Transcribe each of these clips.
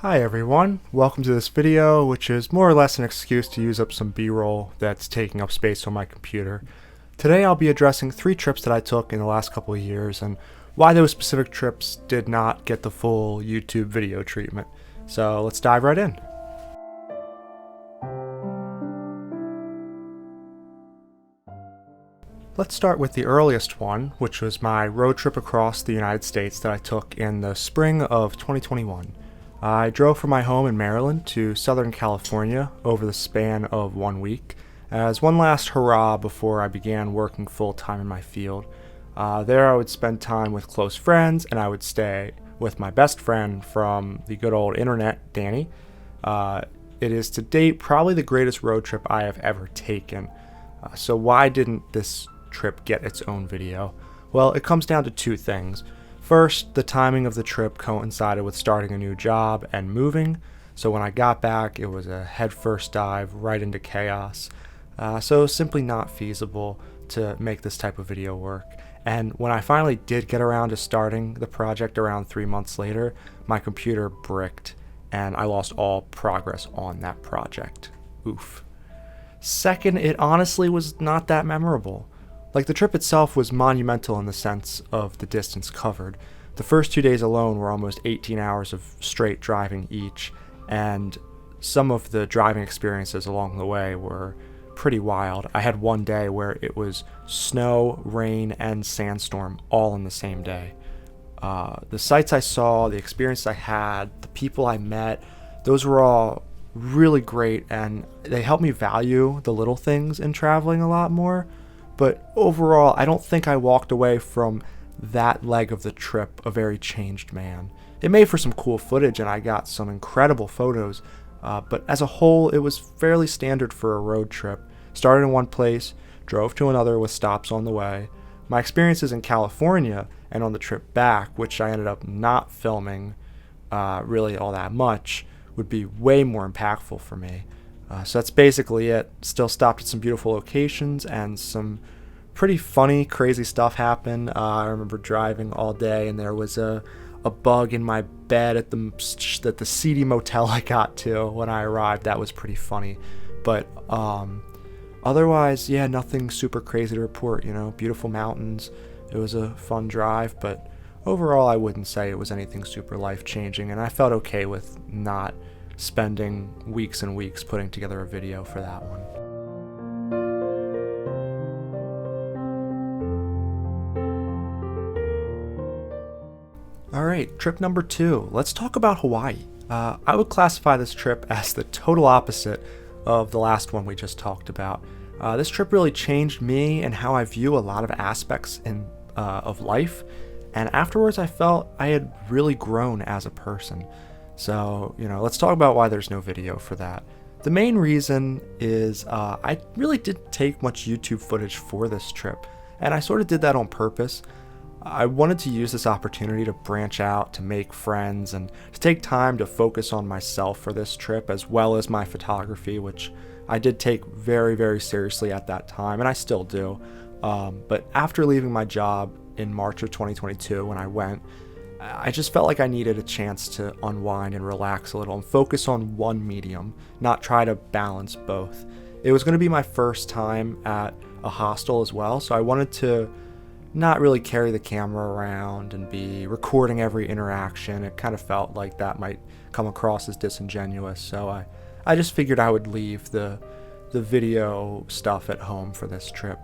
Hi everyone, welcome to this video, which is more or less an excuse to use up some B-roll that's taking up space on my computer. Today I'll be addressing 3 trips that I took in the last couple of years and why those specific trips did not get the full YouTube video treatment. So let's dive right in. Let's start with the earliest one, which was my road trip across the United States that I took in the spring of 2021. I drove from my home in Maryland to Southern California over the span of 1 week as one last hurrah before I began working full-time in my field. There I would spend time with close friends, and I would stay with my best friend from the good old internet, Danny. It is to date probably the greatest road trip I have ever taken. So why didn't this trip get its own video? Well, it comes down to 2 things. First, the timing of the trip coincided with starting a new job and moving, so when I got back it was a headfirst dive right into chaos. So simply not feasible to make this type of video work. And when I finally did get around to starting the project around 3 months later, my computer bricked and I lost all progress on that project. Oof. Second, it honestly was not that memorable. Like, the trip itself was monumental in the sense of the distance covered. The first 2 days alone were almost 18 hours of straight driving each, and some of the driving experiences along the way were pretty wild. I had one day where it was snow, rain, and sandstorm all in the same day. The sights I saw, the experience I had, the people I met, those were all really great, and they helped me value the little things in traveling a lot more. But overall, I don't think I walked away from that leg of the trip a very changed man. It made for some cool footage and I got some incredible photos, but as a whole, it was fairly standard for a road trip. Started in one place, drove to another with stops on the way. My experiences in California and on the trip back, which I ended up not filming really all that much, would be way more impactful for me. So that's basically it. Still stopped at some beautiful locations and some pretty funny, crazy stuff happened. I remember driving all day and there was a bug in my bed at the seedy motel I got to when I arrived. That was pretty funny. But otherwise, yeah, nothing super crazy to report. Beautiful mountains. It was a fun drive, but overall I wouldn't say it was anything super life-changing, and I felt okay with not spending weeks and weeks putting together a video for that one. Alright, trip number 2. Let's talk about Hawaii. I would classify this trip as the total opposite of the last one we just talked about. This trip really changed me and how I view a lot of aspects of life, and afterwards I felt I had really grown as a person. So, let's talk about why there's no video for that. The main reason is I really didn't take much YouTube footage for this trip, and I sort of did that on purpose. I wanted to use this opportunity to branch out, to make friends, and to take time to focus on myself for this trip, as well as my photography, which I did take very, very seriously at that time, and I still do. But after leaving my job in March of 2022 when I went, I just felt like I needed a chance to unwind and relax a little and focus on one medium, not try to balance both. It was going to be my first time at a hostel as well, so I wanted to not really carry the camera around and be recording every interaction. It kind of felt like that might come across as disingenuous, so I just figured I would leave the video stuff at home for this trip.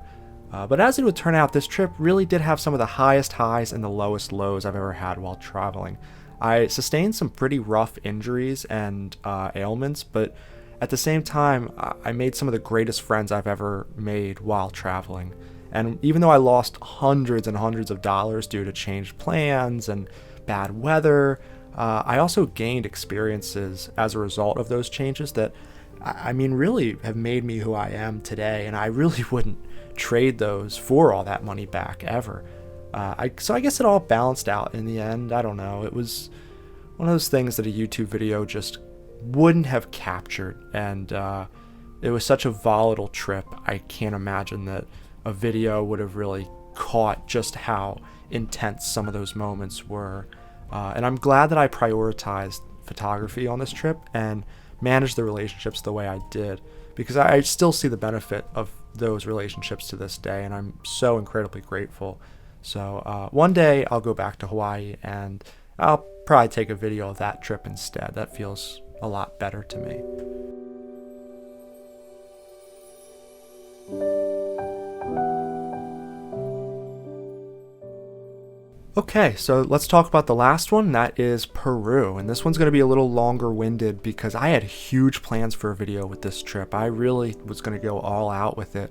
But as it would turn out, this trip really did have some of the highest highs and the lowest lows I've ever had while traveling. I sustained some pretty rough injuries and ailments, but at the same time, I made some of the greatest friends I've ever made while traveling. And even though I lost hundreds and hundreds of dollars due to changed plans and bad weather, I also gained experiences as a result of those changes that, really have made me who I am today, and I really wouldn't trade those for all that money back ever. So I guess it all balanced out in the end. I don't know. It was one of those things that a YouTube video just wouldn't have captured, and it was such a volatile trip. I can't imagine that a video would have really caught just how intense some of those moments were. And I'm glad that I prioritized photography on this trip and manage the relationships the way I did, because I still see the benefit of those relationships to this day, and I'm so incredibly grateful. So one day I'll go back to Hawaii and I'll probably take a video of that trip instead. That feels a lot better to me. Okay, so let's talk about the last one. That is Peru, and this one's going to be a little longer winded because I had huge plans for a video with this trip. I really was going to go all out with it.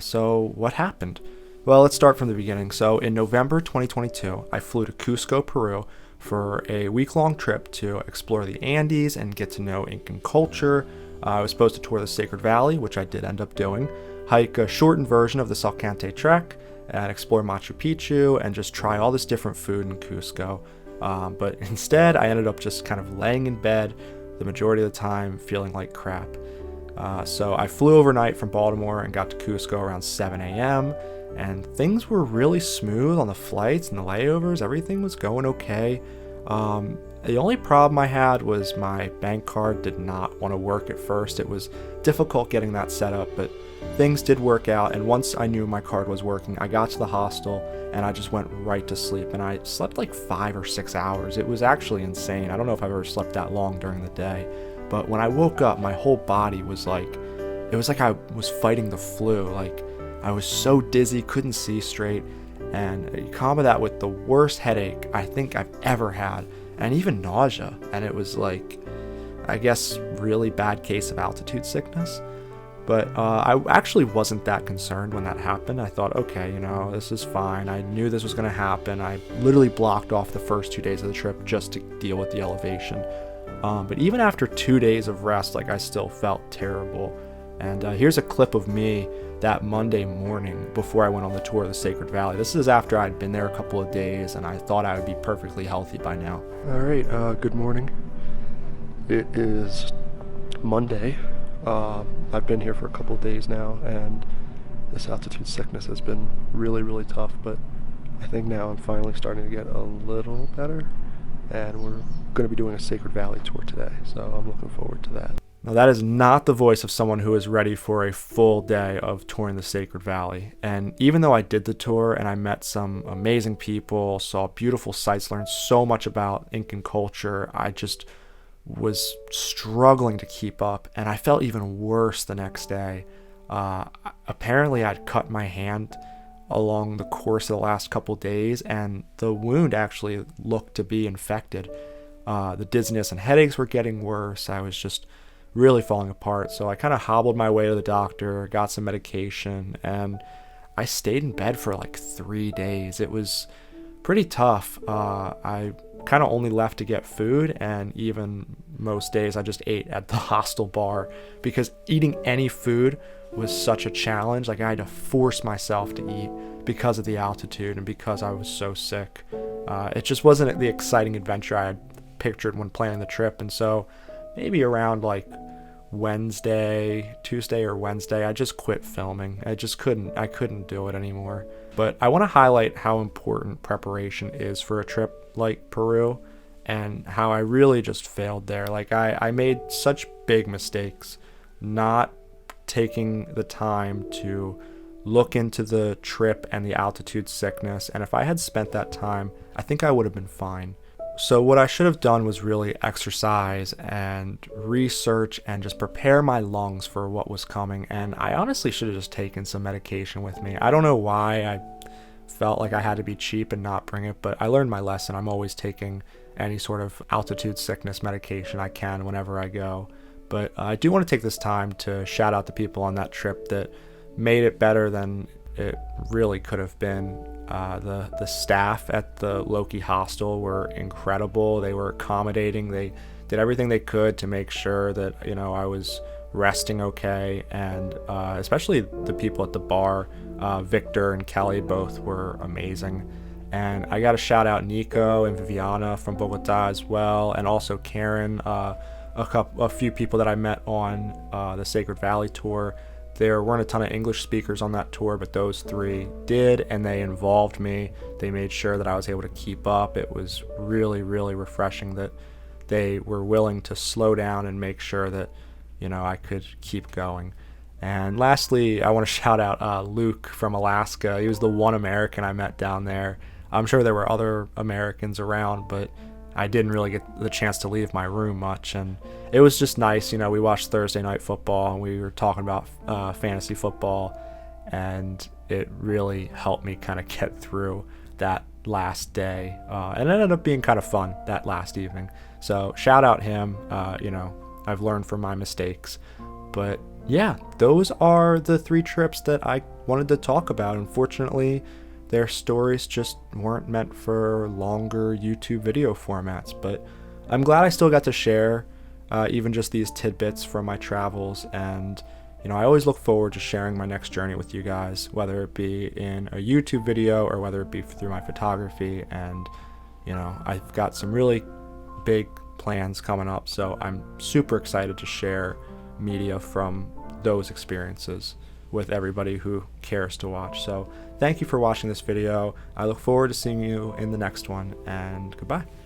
So what happened? Well, let's start from the beginning. So in November 2022, I flew to Cusco, Peru for a week-long trip to explore the Andes and get to know Incan culture. I was supposed to tour the Sacred Valley, which I did end up doing, hike a shortened version of the Salcante Trek, and explore Machu Picchu and just try all this different food in Cusco. But instead, I ended up just kind of laying in bed the majority of the time, feeling like crap. So I flew overnight from Baltimore and got to Cusco around 7 a.m. and things were really smooth on the flights and the layovers. Everything was going okay. The only problem I had was my bank card did not want to work at first. It was difficult getting that set up, but things did work out, and once I knew my card was working, I got to the hostel and I just went right to sleep, and I slept like 5 or 6 hours. It was actually insane. I don't know if I've ever slept that long during the day, but when I woke up, my whole body was like, it was like I was fighting the flu. Like, I was so dizzy, couldn't see straight, and you combo that with the worst headache I think I've ever had, and even nausea, and it was like, I guess, really bad case of altitude sickness. But I actually wasn't that concerned when that happened. I thought, okay, this is fine. I knew this was going to happen. I literally blocked off the first 2 days of the trip just to deal with the elevation. But even after 2 days of rest, I still felt terrible. And here's a clip of me that Monday morning before I went on the tour of the Sacred Valley. This is after I'd been there a couple of days and I thought I would be perfectly healthy by now. All right, good morning. It is Monday. I've been here for a couple of days now, and this altitude sickness has been really, really tough, but I think now I'm finally starting to get a little better, and we're going to be doing a Sacred Valley tour today, so I'm looking forward to that. Now, that is not the voice of someone who is ready for a full day of touring the Sacred Valley. And even though I did the tour and I met some amazing people, saw beautiful sights, learned so much about Incan culture, I just was struggling to keep up, and I felt even worse the next day. Apparently I'd cut my hand along the course of the last couple days, and the wound actually looked to be infected. The dizziness and headaches were getting worse. I was just really falling apart, so I kind of hobbled my way to the doctor, got some medication, and I stayed in bed for like 3 days. It was pretty tough. I kind of only left to get food, and even most days I just ate at the hostel bar because eating any food was such a challenge. I had to force myself to eat because of the altitude and because I was so sick. It just wasn't the exciting adventure I had pictured when planning the trip, and so maybe around like Tuesday or Wednesday, I just quit filming. I couldn't do it anymore. But I want to highlight how important preparation is for a trip like Peru, and how I really just failed there. I made such big mistakes not taking the time to look into the trip and the altitude sickness, and if I had spent that time, I think I would have been fine. So what I should have done was really exercise and research and just prepare my lungs for what was coming, and I honestly should have just taken some medication with me. I don't know why I felt like I had to be cheap and not bring it, but I learned my lesson. I'm always taking any sort of altitude sickness medication I can whenever I go. But I do want to take this time to shout out the people on that trip that made it better than it really could have been. The staff at the Loki hostel were incredible. They were accommodating. They did everything they could to make sure that I was resting okay, and especially the people at the bar, Victor and Kelly, both were amazing. And I got to shout out Nico and Viviana from Bogota as well, and also Karen, a few people that I met on the Sacred Valley tour. There weren't a ton of English speakers on that tour, but those three did, and they involved me. They made sure that I was able to keep up. It was really, really refreshing that they were willing to slow down and make sure that, I could keep going. And lastly, I want to shout out Luke from Alaska. He was the one American I met down there. I'm sure there were other Americans around, but I didn't really get the chance to leave my room much. And it was just nice. We watched Thursday Night Football, and we were talking about fantasy football, and it really helped me kind of get through that last day. And it ended up being kind of fun that last evening. So shout out him. I've learned from my mistakes. But yeah, those are the 3 trips that I wanted to talk about. Unfortunately, their stories just weren't meant for longer YouTube video formats, but I'm glad I still got to share even just these tidbits from my travels. And I always look forward to sharing my next journey with you guys, whether it be in a YouTube video or whether it be through my photography. And I've got some really big plans coming up, so I'm super excited to share media from those experiences with everybody who cares to watch. So thank you for watching this video. I look forward to seeing you in the next one, and goodbye.